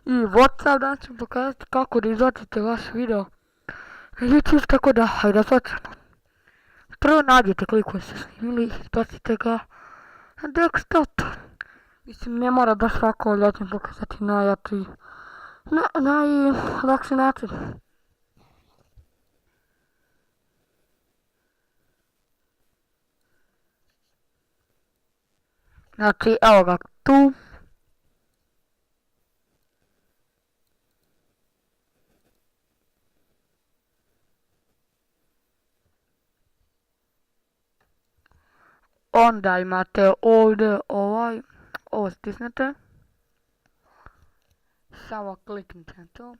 i Whatsapp, da ću pokazati kako da izbacite vaš video na YouTube, tako da, hajde počnemo. Prvo nađete klip koji ste snimili, izbacite ga na desktop. Mislim, ne mora baš svako, ali ja ću pokazati najlakši način. Znači, evo ga tu. Onda imate ovdje ovo stisnete. Samo kliknite na to.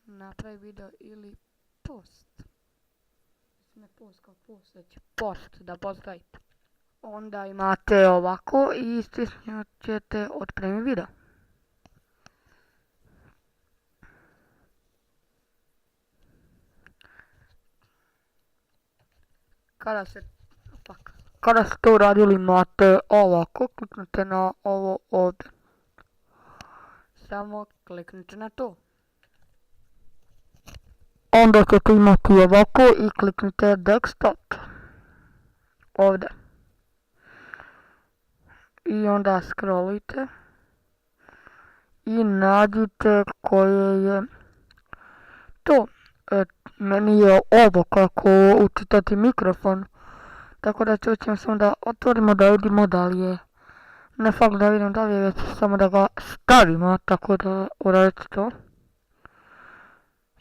Napravi video ili post. Ne post kao post, već post da postavite. Onda imate ovako i stisnut ćete otpremi video. Kada ste to uradili imate ovako, kliknite na ovo ovdje. Samo kliknite na to. Onda ćete imati ovako i kliknite desktop. Ovdje. I onda scrollite. I nađite koje je to. Meni je ovo kako učitati mikrofon. Tako da ćemo samo da otvorimo da vidimo da li je. Ne fakt da vidimo da li je, već samo da ga stavimo, tako da uradite to.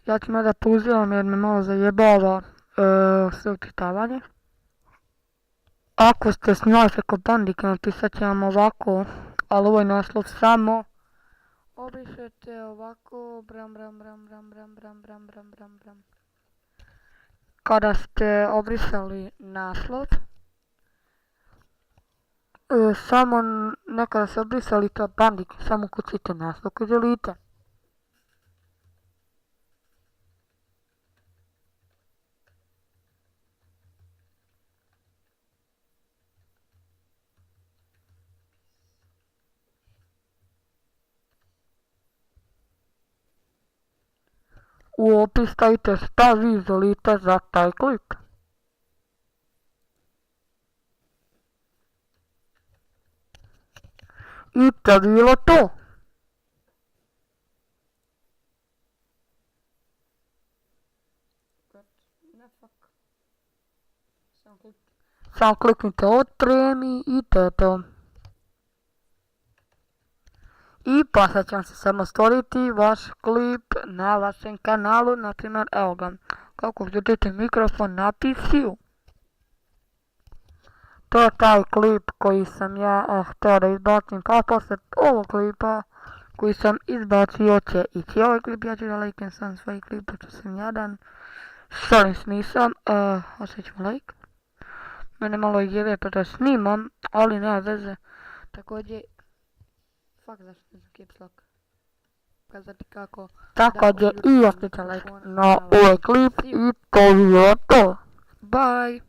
Ja ću da pauziram jer me malo zajebava sve učitavanje. Ako ste snimali preko bandike, napisat će vam ovako, ali ovo je naslov samo. Obrišete ovako, bram. Kada ste obrisali naslov, samo nekada ste obrisali to bandik, samo kucite naslov koji želite. U opis stavite šta vi želite za taj klip. I to je bilo to. Samo kliknite otpremi i to je to. I poslije će vam se samo stvoriti vaš klip na vašem kanalu, na primjer, evo ga, kako vidite mikrofon na PC-u. To je taj klip koji sam ja htio da izbacim, pa poslije ovog klipa koji sam izbacio će ići ovaj klip, ja ću da lajkem sam svoj klip, pošto sam jadan. Šalim se nisam, osjećam lajk. Mene malo jebe pa da snimam, ali nema veze. Također, fuck zašto ne znam caps lock. Kazati kako. Također i osjećam lajk na ovaj klip i to je to. Bye!